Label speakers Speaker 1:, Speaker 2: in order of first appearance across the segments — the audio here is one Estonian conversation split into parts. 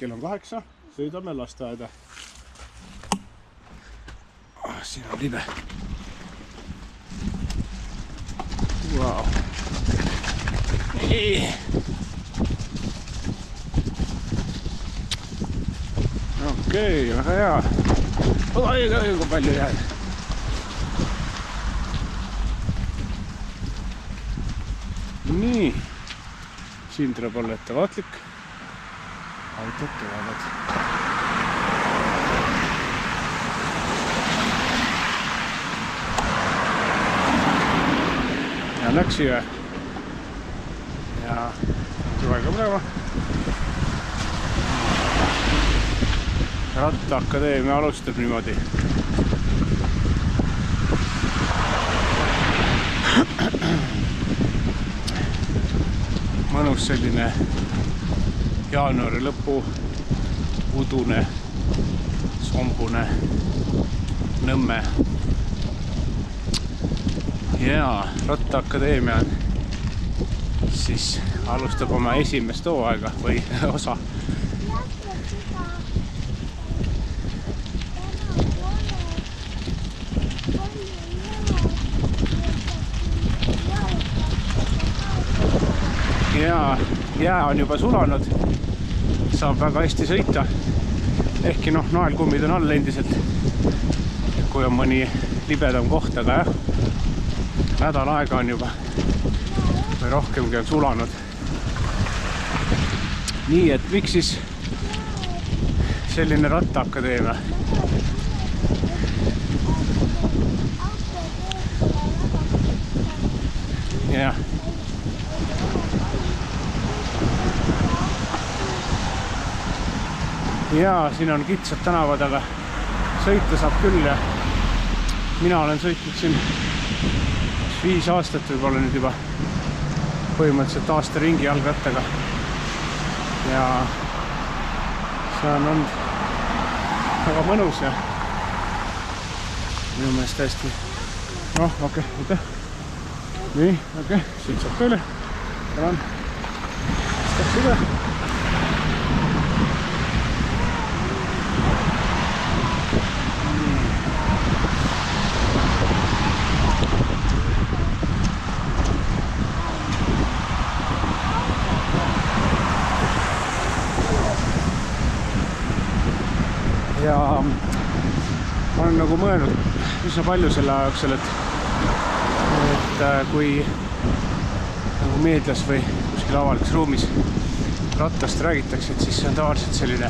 Speaker 1: kell on 8, sõidame lasteaeda. Siin on libe. Wow. Okei, väga hea. Oi, kui palju jääd. Nii, siin tuleb olla ettevaatlik. Autod tulevad. Ja läks siia. Ja suve ka praegu. Rattaakadeemia alustab niimoodi. Mõnus selline jaanuari lõpu udune, sombune Nõmme. Ja Rattaakadeemia siis alustab oma esimest hooaega või osa. Ja jää on juba sulanud, saab väga hästi sõita, ehkki naelkummid on all endiselt, kui on mõni libedam koht, aga jah, nädal aega on juba või rohkemgi on sulanud. Nii et miks siis selline Rattaakadeemia? Jah. Ja siin on kitsad tänavad, aga sõita saab küll ja mina olen sõitnud siin 5 aastat võib-olla nüüd juba põhimõtteliselt aasta ringi jalgrattaga ja see on olnud väga mõnus ja minu meelest hästi okei, aitäh. Nii, okei, siit saab tööle. Tänan. Staks üle. Ja ma olen nagu mõelnud üsna palju selle ajaksel, et kui nagu meedias või kuskil avalikus ruumis rattast räägitakse, et siis see on tavaliselt selline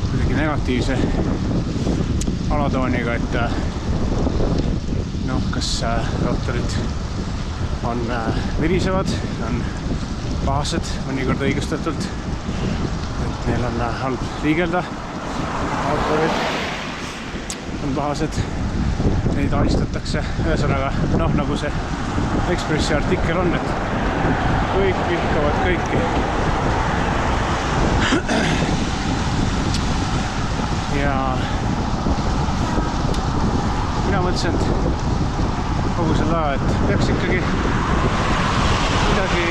Speaker 1: kuidagi negatiivse alatooniga, et kas rattarid on virisevad, on pahased, mõnikord õigustatult, et neil on halb liigelda. Autorid on pahased, neid alistatakse, ühesõnaga, nagu see Ekspressi artikkel on, et kõik vihkavad kõiki. Ja mina mõtlesin, et kogu selle aja, et peaks ikkagi midagi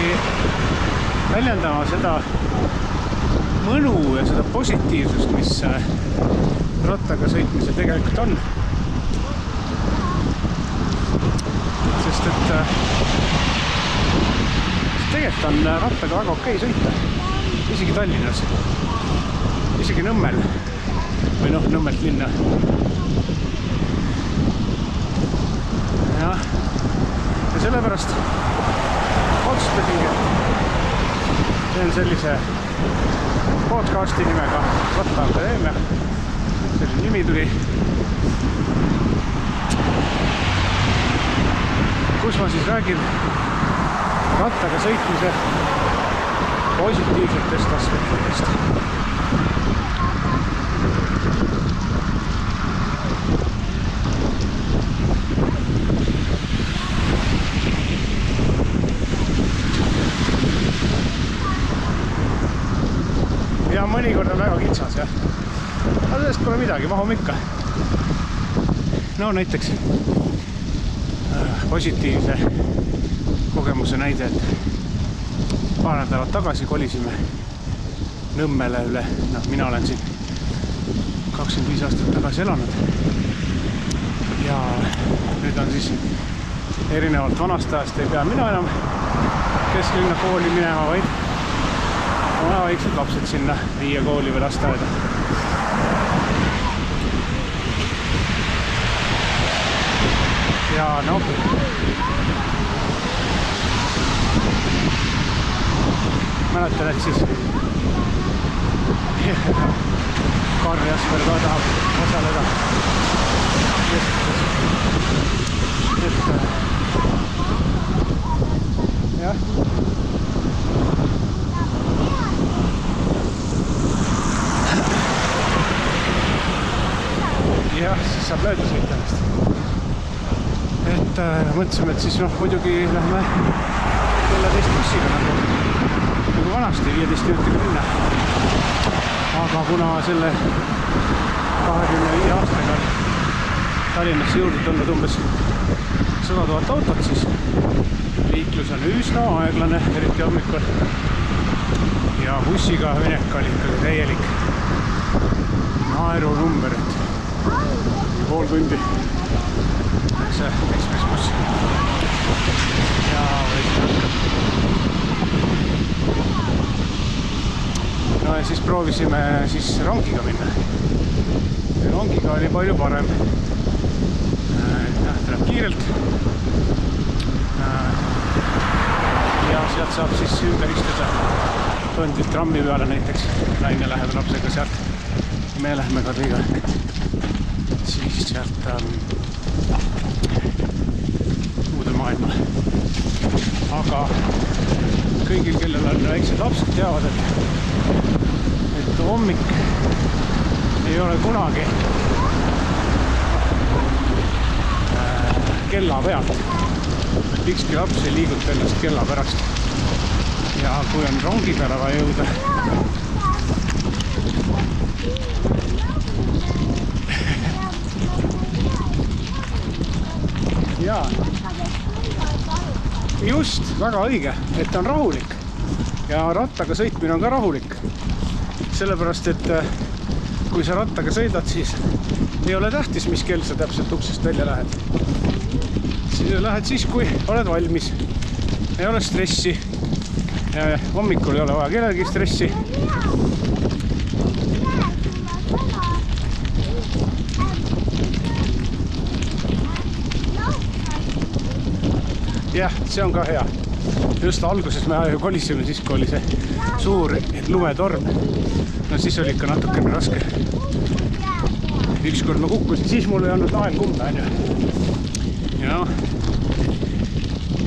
Speaker 1: väljendama seda mõnu ja seda positiivsust, mis rattaga sõitmisel tegelikult on. Sest et tegelikult on rattaga väga okei sõita. Isegi Tallinnas, isegi Nõmmel või Nõmmelt linna. Ja sellepärast otsustasingi, et teen sellise podcasti nimega Rattaakadeemia. Selline nimi tuli, kus ma siis räägin rattaga sõitmise positiivsetest aspektidest. Ja mõnikord on väga kitsas, jah. Aga sellest pole midagi, mahume ikka. Näiteks positiivse kogemuse näide, et paar nädalat tagasi kolisime Nõmmele üle, noh, mina olen siin 25 aastat tagasi elanud. Ja nüüd on siis erinevalt vanast ajast ei pea mina enam kesklinna kooli minema, vaid oma väiksed lapsed sinna viia kooli või lasteaeda. Ja noh, mäletan, et siis Karl Jasper ka tahab osaleda kesklises. Et jah. Jah, siis saab mööda sõita ennast. Et mõtlesime, et siis noh, muidugi lähme 14 bussiga nagu vanasti 15 minutiga minna. Aga kuna selle 25 aastaga Tallinnasse juurde tulnud umbes 100 000 autot, siis liiklus on üsna aeglane, eriti hommikul. Ja bussiga minek oli ikkagi täielik naerunumber, et pool tundi läks ekspressbuss. Ja no ja siis proovisime siis rongiga minna. Rongiga oli palju parem. Tuleb kiirelt. Ja sealt saab siis ümber istuda tundilt trammi peale näiteks. Naine läheb lapsega sealt. Me läheme Kadriga. Siis sealt muude maailmale. Aga kõigil, kellel on väiksed lapsed, teavad, et hommik ei ole kunagi kella pealt. Ükski laps ei liiguta ennast kella pärast. Ja kui on rongi peale vaja jõuda, jaa, just, väga õige, et on rahulik. Ja rattaga sõitmine on ka rahulik. Sellepärast, et kui sa rattaga sõidad, siis ei ole tähtis, mis kell sa täpselt uksest välja lähed. Lähed siis, kui oled valmis. Ei ole stressi. Hommikul ei ole vaja kellelgi stressi. Jah, see on ka hea. Just alguses me kolisime siis, kui oli see suur lumetorm. No siis oli ikka natukene raske. Ükskord ma kukkusin, siis mul ei olnud nael kumda. Ja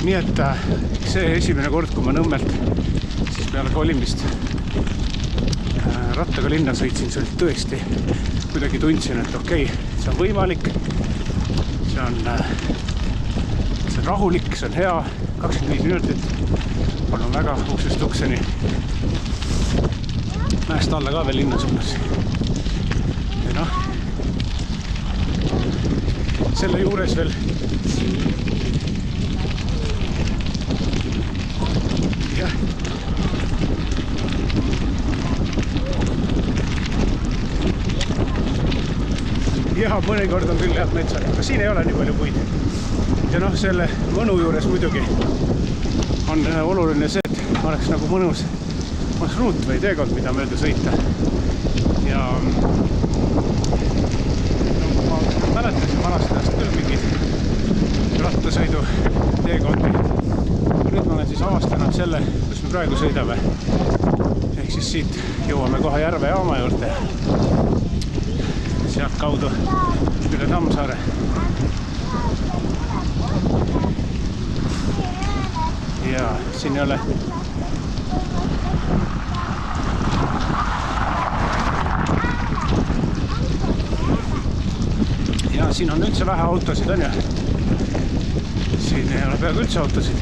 Speaker 1: nii et see esimene kord, kui ma Nõmmelt siis peale kolimist rattaga linna sõitsin, see oli tõesti, kuidagi tundsin, et okei, see on võimalik, see on rahulik, see on hea, 25 minutit, palun väga uksest ukseni, mäest alla ka veel linna suunas. Ja noh, selle juures veel ja mõnikord on küll head metsad, aga siin ei ole nii palju puid. Ja noh, selle mõnu juures muidugi on oluline see, et oleks nagu mõnus marsruut või teekond, mida mööda sõita. Ja ma mäletasin vanast ajast küll mingid rattasõidu teekondi. Nüüd ma olen siis avastanud selle, kus me praegu sõidame. Ehk siis siit jõuame kohe Järve jaama juurde. Sealt kaudu üle Tammsaare. Ja siin ei ole ja siin on üldse vähe autosid, on ju. Siin ei ole peaaegu üldse autosid.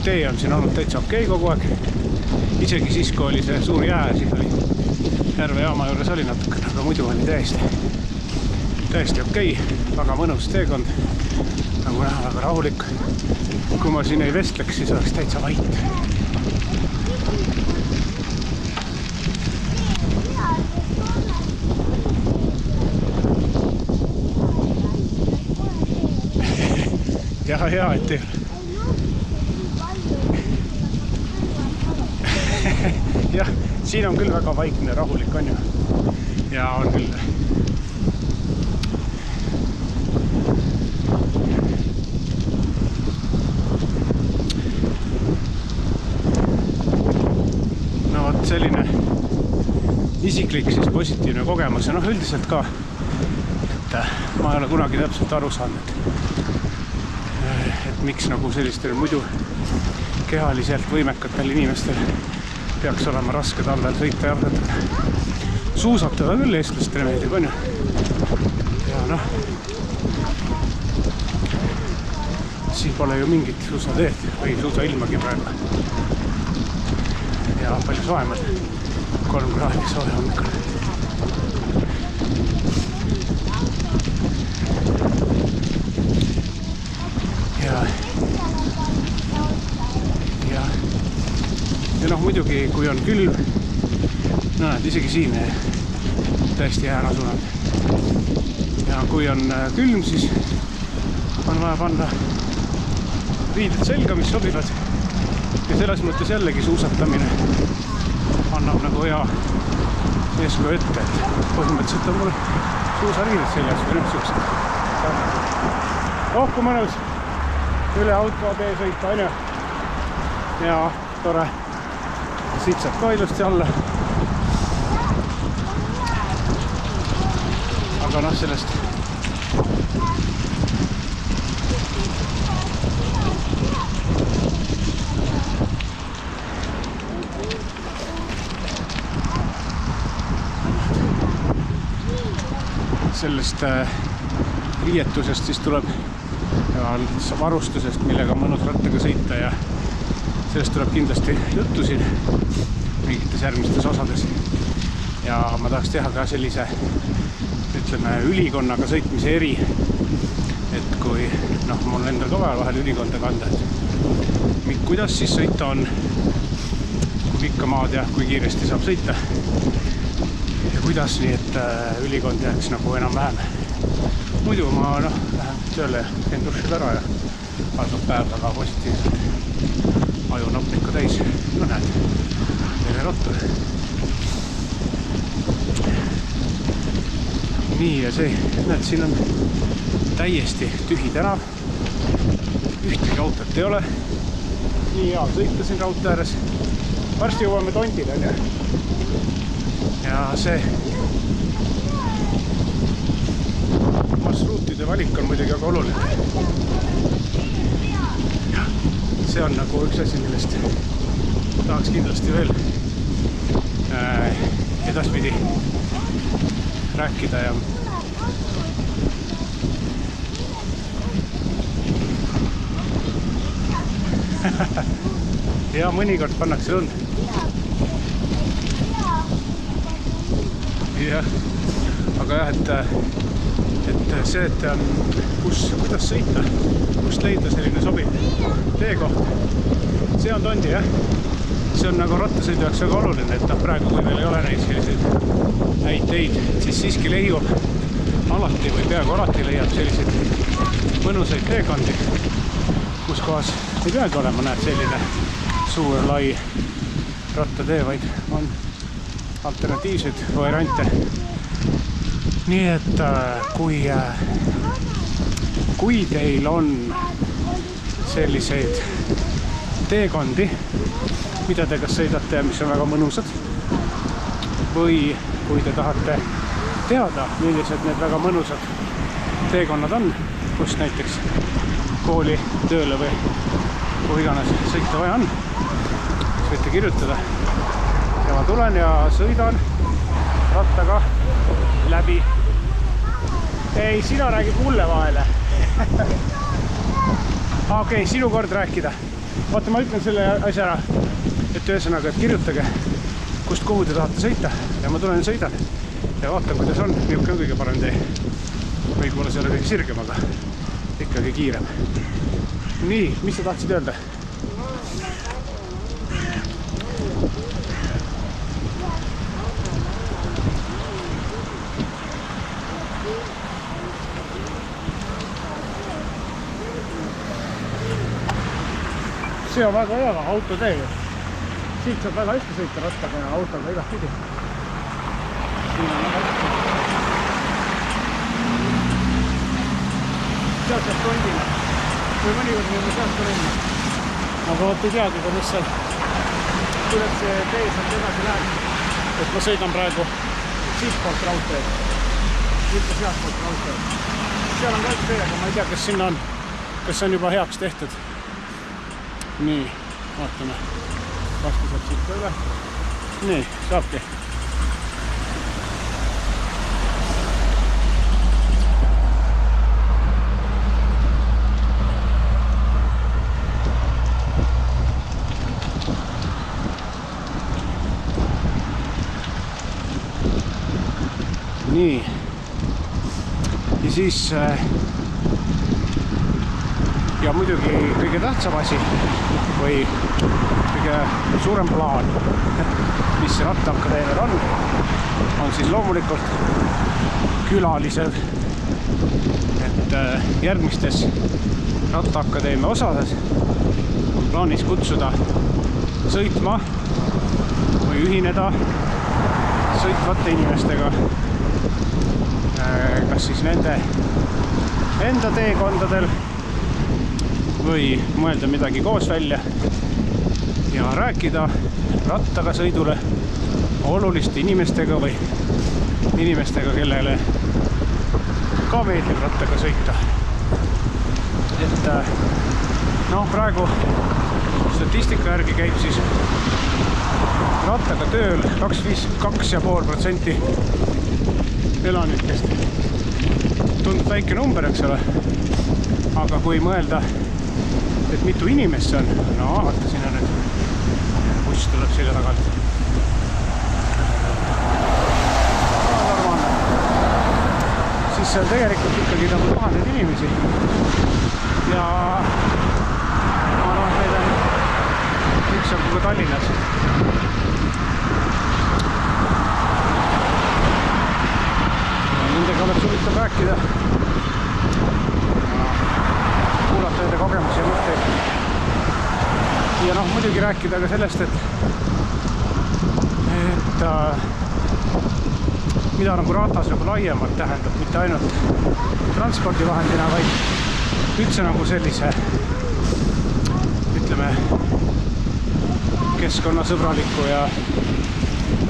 Speaker 1: Tee on siin olnud täitsa okei kogu aeg. Isegi siis, kui oli see suur jää, siis oli Järve jaama juures oli natukene, aga muidu oli täiesti okei. Väga mõnus teekond. Nagu näha, väga rahulik. Kui ma siin ei vestleks, siis oleks täitsa vait. väga hea, et teil. Jah, siin on küll väga vaikne, rahulik on ju. Ja on küll. No vot selline isiklik siis positiivne kogemus ja noh üldiselt ka, et ma ei ole kunagi täpselt aru saanud, et miks nagu sellistel muidu kehaliselt võimekatel inimestel peaks olema raske talvel sõita jalgrattaga. Suusatada küll eestlastele meeldib, on ju. Ja noh, siin pole ju mingit suusateed või suusailmagi praegu. Ja palju soojemad. 3 kraadi sooja hommikul. Ja noh, muidugi, kui on külm, no näed, isegi siin täiesti jään asunud. Ja kui on külm, siis on vaja panna riided selga, mis sobivad. Ja selles mõttes jällegi suusatamine annab nagu hea eeskuju ette, et põhimõtteliselt on mul suusariided seljas või nüüd suksed. Oh, kui mõnus üle autotee sõita, on ju. Ja tore. Siit saab ka ilusti alla. Aga noh, sellest riietusest siis tuleb ja varustusest, millega mõnus rattaga sõita ja sellest tuleb kindlasti juttu siin mingites järgmistes osades. Ja ma tahaks teha ka sellise, ütleme, ülikonnaga sõitmise eri, et kui noh, mul endal ka vaja vahel ülikonda kanda, et kuidas siis sõita on, kui pikka maad ja kui kiiresti saab sõita ja kuidas nii, et ülikond jääks nagu enam-vähem. Muidu ma noh, lähen tööle ja teen dušil ära ja algab päev väga positiivselt. Aju nopnikku täis, no näed, tere rottu. Nii ja see, näed, siin on täiesti tühi tänav, ühtegi autot ei ole, nii hea sõita siin raudtee ääres, varsti jõuame Tondile, on ju. Ja see marsruutide valik on muidugi väga oluline. See on nagu üks asi, millest tahaks kindlasti veel edaspidi rääkida ja ja mõnikord pannakse lund. Jah, aga jah, et see, et kuidas sõita, kust leida selline sobiv teekoht, see on Tondi, jah. See on nagu rattasõidu jaoks väga oluline, et praegu, kui meil ei ole neid selliseid häid teid, siis siiski leiab alati või peaaegu alati leiab selliseid mõnusaid teekondi, kus kohas ei peagi olema, näed, selline suur lai rattatee, vaid on alternatiivseid variante. Nii et kui teil on selliseid teekondi, mida te kas sõidate ja mis on väga mõnusad, või kui te tahate teada, millised need väga mõnusad teekonnad on, kus näiteks kooli, tööle või kuhu iganes sõita vaja on, siis võite kirjutada. Ja ma tulen ja sõidan rattaga läbi. Ei, sina räägid mulle vahele. Okei, sinu kord rääkida. Vaata, ma ütlen selle asja ära, et ühesõnaga, et kirjutage, kust kuhu te tahate sõita ja ma tulen ja sõidan ja vaatan, kuidas on, milline on kõige parem tee. Või mulle see ei ole kõige sirgem, aga ikkagi kiirem. Nii, mis sa tahtsid öelda? see on väga hea autotee. Siit saab väga hästi sõita rattaga ja autoga igat pidi. Siin on väga hästi. Sealt saab tondina. Või mõnikord võime sealt ka minna. Aga vot ei teagi, kuidas see tee sealt edasi läheb. Et ma sõidan praegu siit poolt raudteed. Mitte sealt poolt raudteed. Seal on ka üks tee, aga ma ei tea, kas sinna on. Kas on juba heaks tehtud. Nii, vaatame. Vastu saab siit ka üle. Nii, saabki. Nii. Ja siis ja muidugi kõige tähtsam asi või kõige suurem plaan, mis Rattaakadeemial on siis loomulikult külalised. Et järgmistes Rattaakadeemia osades on plaanis kutsuda sõitma või ühineda sõitvate inimestega. Kas siis nende enda teekondadel või mõelda midagi koos välja ja rääkida rattaga sõidule oluliste inimestega või inimestega, kellele ka meeldib rattaga sõita. Et noh, praegu statistika järgi käib siis rattaga tööl 2,5% elanikest. Tundub väike number, eks ole. Aga kui mõelda, et mitu inimest see on, no vaata, siin on nüüd buss tuleb selja tagant. Siis see on tegelikult ikkagi nagu 1000 inimesi. Ja ma arvan, meil on üks on ka Tallinnas. Nendega oleks huvitav rääkida. Kuulata nende kogemusi ja mõtteid. Ja noh, muidugi rääkida ka sellest, et mida nagu ratas nagu laiemalt tähendab, mitte ainult transpordivahendina, vaid üldse nagu sellise, ütleme, keskkonnasõbraliku ja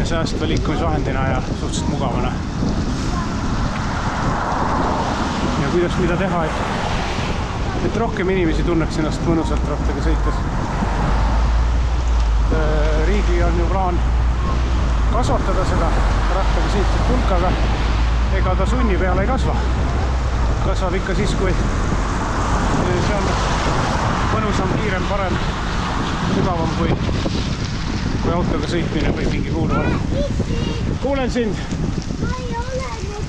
Speaker 1: säästva liikumisvahendina ja suhteliselt mugavana. Ja kuidas mida teha, et rohkem inimesi tunneks ennast mõnusalt rattaga sõites. Riigil on ju plaan kasvatada seda rattaga sõitjate hulka, aga ega ta sunni peale ei kasva. Kasvab ikka siis, kui see on mõnusam, kiirem, parem, mugavam kui autoga sõitmine või mingi muu vahel. Kuulen sind!
Speaker 2: Ma ei ole nüüd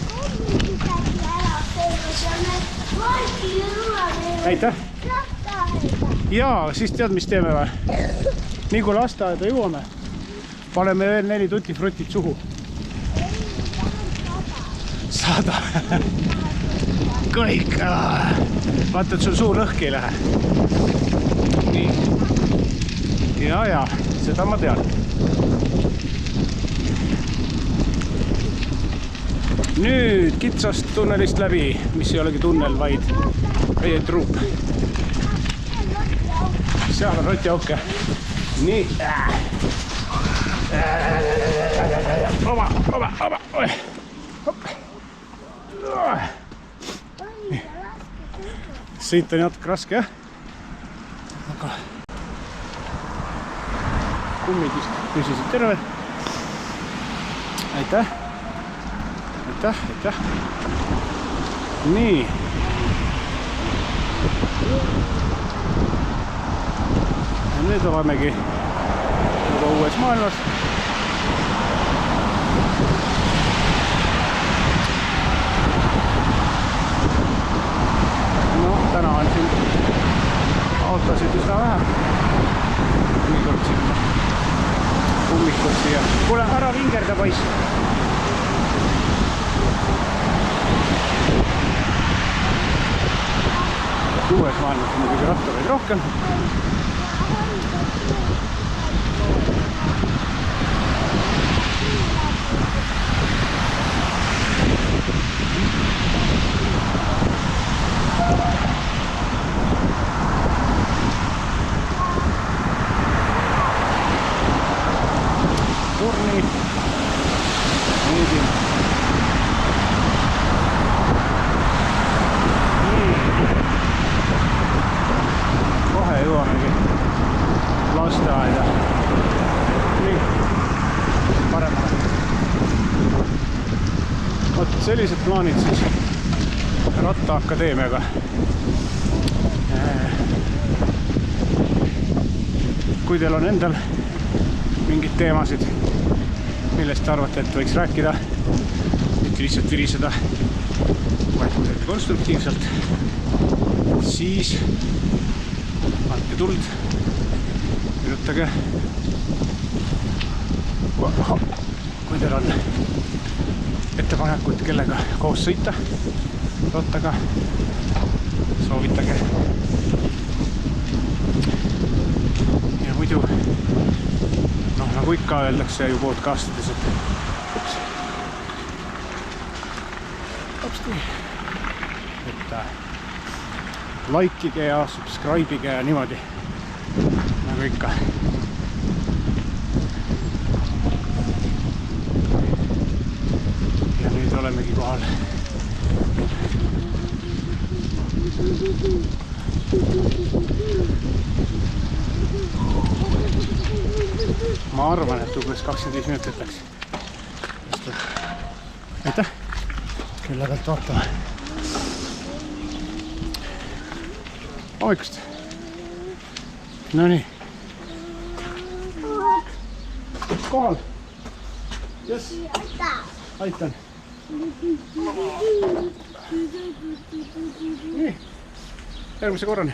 Speaker 2: kommidagi ära teinud ja me varsti jõuame.
Speaker 1: Aitäh! Jaa, siis tead, mis teeme või? Nii kui lasteaeda jõuame, paneme veel 4 tutifrutit suhu. 100. Kõik. Vaata, et sul suu lõhki ei lähe. Nii. Ja, seda ma tean. Nüüd kitsast tunnelist läbi, mis ei olegi tunnel, vaid truup. Seal on rotiauke. Nii. Oma. Sõit on natuke raske, jah? Aga kummid vist püsisid terve. Aitäh. Nii. Ja nüüd olemegi juba uues maailmas. No, täna on siin autosid üsna vähe. Mõnikord siin ummikud siia. Kuule, ära vingerda, poiss. Uues maailmas on muidugi rattareid rohkem. sellised plaanid siis Rattaakadeemiaga. Kui teil on endal mingid teemasid, millest arvate, et võiks rääkida, mitte lihtsalt viriseda, vaid kuidagi konstruktiivselt, siis andke tuld, kirjutage. Kui teil on ettepanekud, kellega koos sõita rattaga, soovitage. Ja muidu, nagu ikka öeldakse ju podcastides, et likeige ja subscribe'ige ja niimoodi, nagu ikka. Ja nüüd olemegi kohal. Ma arvan, et umbes 25 minutit läks. Aitäh kella pealt vaatama. Hommikust. No nii. Kohal. Yes. Aitan. Nii. Järgmise korrani.